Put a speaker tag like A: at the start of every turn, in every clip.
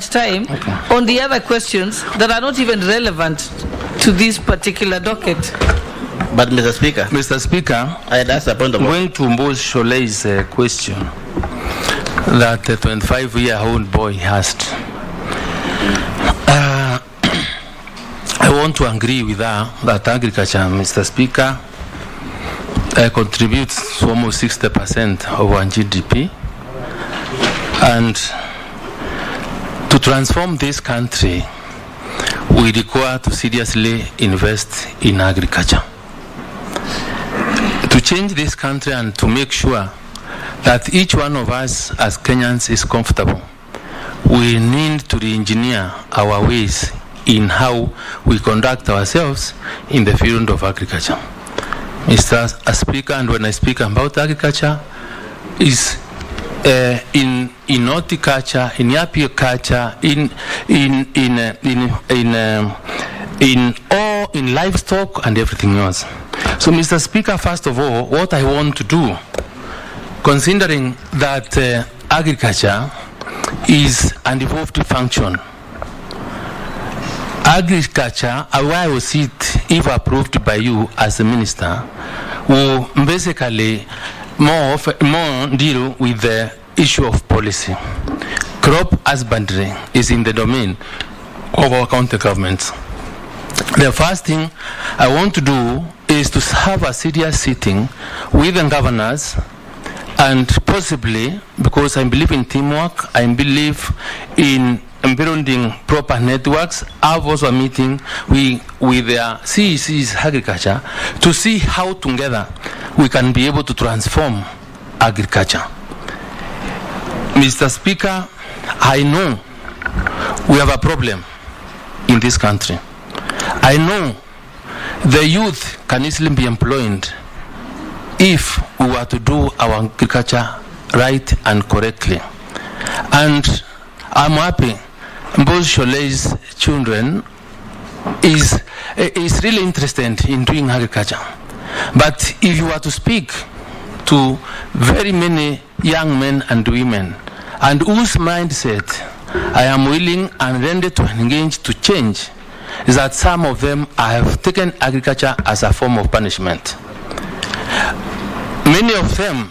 A: much time on the other questions that are not even relevant to this particular docket.
B: But Mr. Speaker,
C: that's a point of
B: going to Mbos Sholei's question that the 25-year-old boy asked. I want to agree with her that agriculture, Mr. Speaker, contributes to almost 60% of our GDP. And to transform this country, we require to seriously invest in agriculture. To change this country and to make sure that each one of us as Kenyans is comfortable, we need to re-engineer our ways in how we conduct ourselves in the field of agriculture. Mr. Speaker, and when I speak about agriculture, is in horticulture, in apiculture, in livestock and everything else. So, Mr. Speaker, first of all, what I want to do, considering that agriculture is an evolved function, agriculture, where I will see it, if approved by you as a minister, will basically more deal with the issue of policy. Crop husbandry is in the domain of our county governments. The first thing I want to do is to have a serious sitting with the governors, and possibly, because I believe in teamwork, I believe in building proper networks, have also a meeting with their CEC's agriculture to see how together we can be able to transform agriculture. Mr. Speaker, I know we have a problem in this country. I know the youth can easily be employed if we were to do our agriculture right and correctly. And I'm happy Mbos Sholei's children is really interested in doing agriculture. But if you were to speak to very many young men and women, and whose mindset I am willing and ready to engage to change, is that some of them have taken agriculture as a form of punishment. Many of them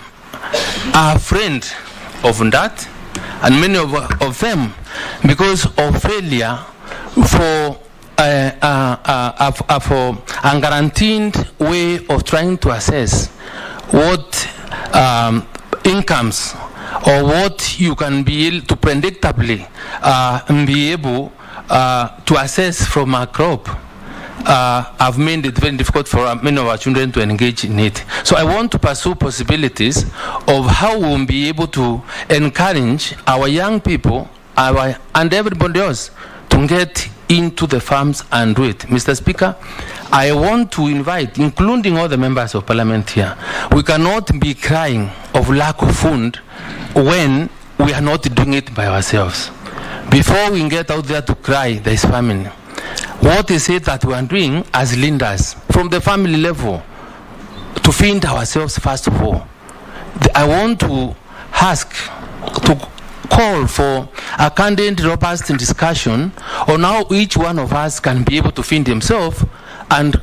B: are afraid of that, and many of them, because of failure for a guaranteed way of trying to assess what incomes or what you can be able to predictably be able to assess from a crop, have made it very difficult for many of our children to engage in it. So I want to pursue possibilities of how we'll be able to encourage our young people and everybody else to get into the farms and do it. Mr. Speaker, I want to invite, including all the members of parliament here, we cannot be crying of lack of food when we are not doing it by ourselves. Before we get out there to cry, there is famine. What is it that we are doing as leaders from the family level to feed ourselves first of all? I want to ask, to call for a candid, robust discussion on how each one of us can be able to feed himself and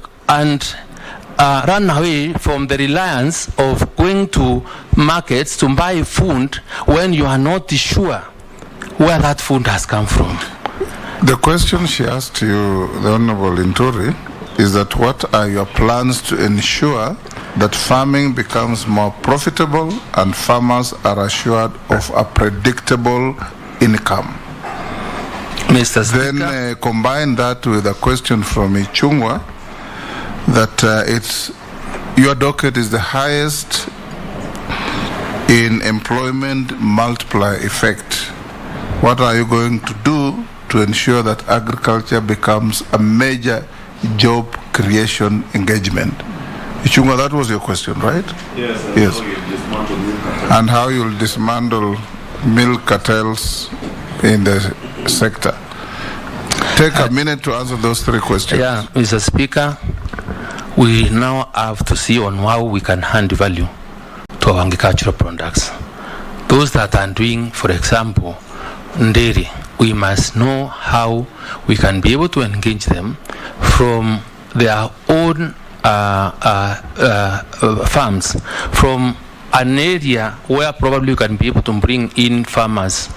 B: run away from the reliance of going to markets to buy food when you are not sure where that food has come from.
D: The question she asked you, the Honorable Linturi, is that what are your plans to ensure that farming becomes more profitable and farmers are assured of a predictable income?
B: Mr. Speaker.
D: Then combine that with a question from Ichungwa that your docket is the highest in employment multiplier effect. What are you going to do to ensure that agriculture becomes a major job creation engagement? Ichungwa, that was your question, right?
E: Yes.
D: Yes. And how you'll dismantle milk cartels in the sector. Take a minute to answer those three questions.
B: Yeah, Mr. Speaker, we now have to see on how we can hand value to our agricultural products. Those that are doing, for example, dairy, we must know how we can be able to engage them from their own farms, from an area where probably you can be able to bring in farmers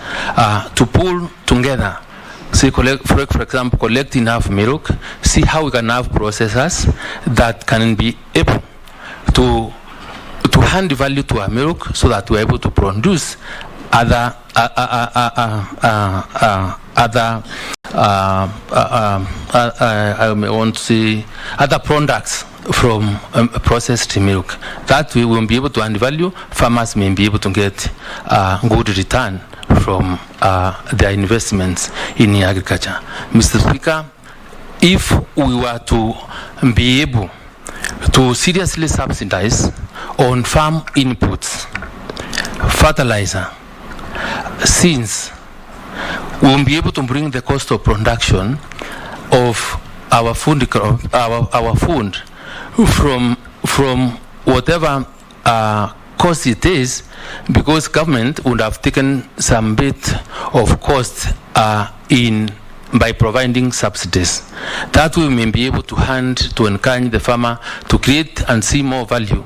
B: to pull together. See, for example, collect enough milk, see how we can have processors that can be able to hand value to our milk so that we're able to produce other other products from processed milk. That way we will be able to add value. Farmers may be able to get good return from their investments in agriculture. Mr. Speaker, if we were to be able to seriously subsidize on farm inputs, fertilizer, since we will be able to bring the cost of production of our food from whatever cost it is, because government would have taken some bit of cost by providing subsidies. That we may be able to encourage the farmer to create and see more value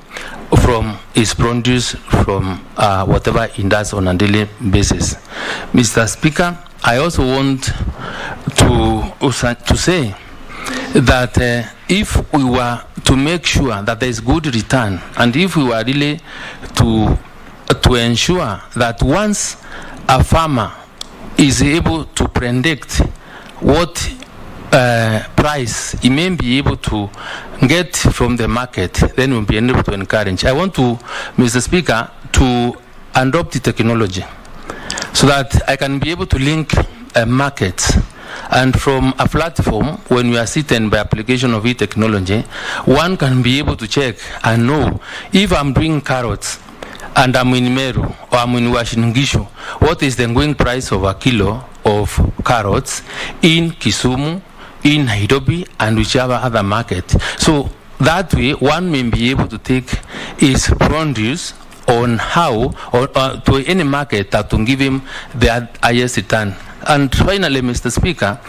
B: from his produce, from whatever he does on a daily basis. Mr. Speaker, I also want to say that if we were to make sure that there is good return, and if we were really to ensure that once a farmer is able to predict what price he may be able to get from the market, then we'll be able to encourage. I want to, Mr. Speaker, to adopt the technology so that I can be able to link markets. And from a platform, when we are sitting by application of e-technology, one can be able to check and know if I'm doing carrots and I'm in Meru or I'm in Washingishu, what is the going price of a kilo of carrots in Kisumu, in Nairobi, and whichever other market. So that way, one may be able to take his produce on how, or to any market that will give him the highest return. And finally, Mr. Speaker,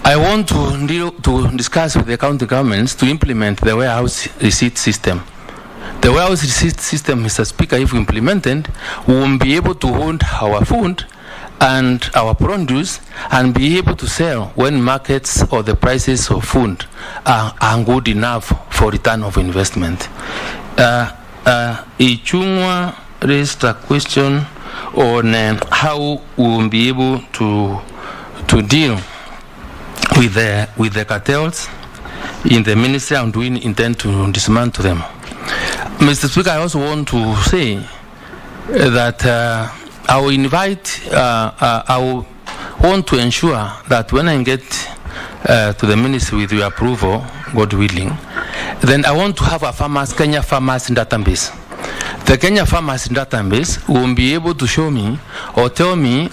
B: I want to discuss with the county governments to implement the warehouse receipt system. The warehouse receipt system, Mr. Speaker, if implemented, we will be able to hold our food and our produce and be able to sell when markets or the prices of food are good enough for return of investment. Ichungwa raised a question on how we will be able to deal with the cartels in the ministry, and we intend to dismantle them. Mr. Speaker, I also want to say that I want to ensure that when I get to the ministry with your approval, God willing, then I want to have a Kenya farmers database. The Kenya farmers database will be able to show me or tell me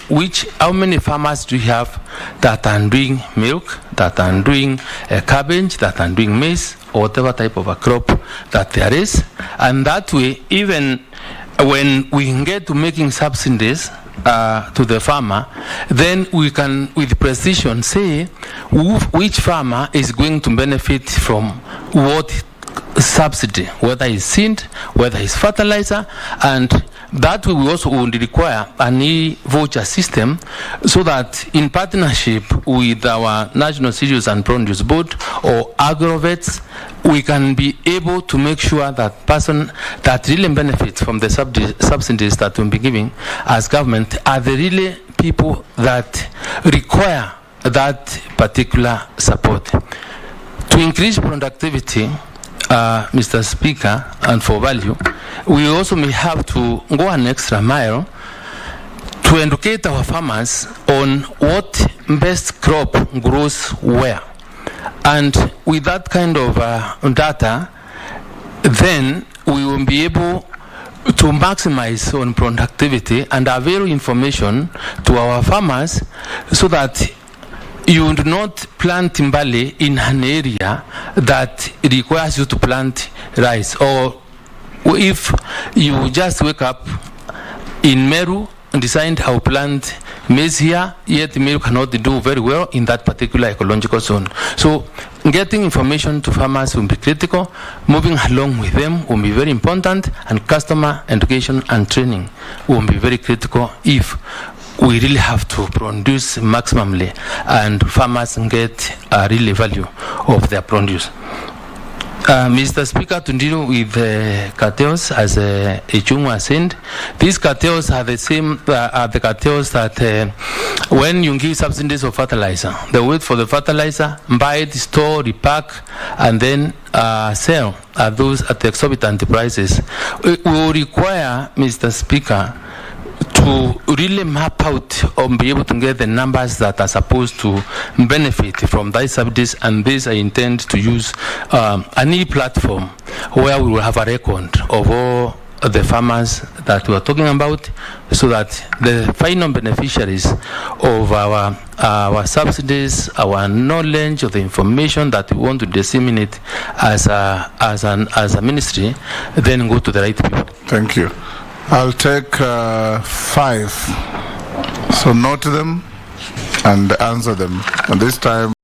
B: how many farmers do you have that are doing milk, that are doing cabbage, that are doing maize, or whatever type of a crop that there is. And that way, even when we get to making subsidies to the farmer, then we can with precision say which farmer is going to benefit from what subsidy, whether it's seed, whether it's fertilizer, and that we also would require an e-voucher system so that in partnership with our National Cereals and Produce Board or agrovets, we can be able to make sure that person that really benefits from the subsidies that we'll be giving as government are the really people that require that particular support. To increase productivity, Mr. Speaker, and for value, we also may have to go an extra mile to educate our farmers on what best crop grows where. And with that kind of data, then we will be able to maximize on productivity and avail information to our farmers so that you do not plant timbale in an area that requires you to plant rice. Or if you just wake up in Meru, designed our plant maize here, yet milk cannot do very well in that particular ecological zone. So getting information to farmers will be critical, moving along with them will be very important, and customer education and training will be very critical if we really have to produce maximally and farmers get really value of their produce. Mr. Speaker, to deal with cartels, as Echung was saying, these cartels are the same, are the cartels that when you give subsidies of fertilizer, they wait for the fertilizer, buy it, store, repack, and then sell those at exorbitant prices. We will require, Mr. Speaker, to really map out or be able to get the numbers that are supposed to benefit from these subsidies, and this I intend to use an e-platform where we will have a record of all the farmers that we are talking about, so that the final beneficiaries of our subsidies, our knowledge of the information that we want to disseminate as a ministry, then go to the right people.
D: Thank you. I'll take 5. So note them and answer them. And this time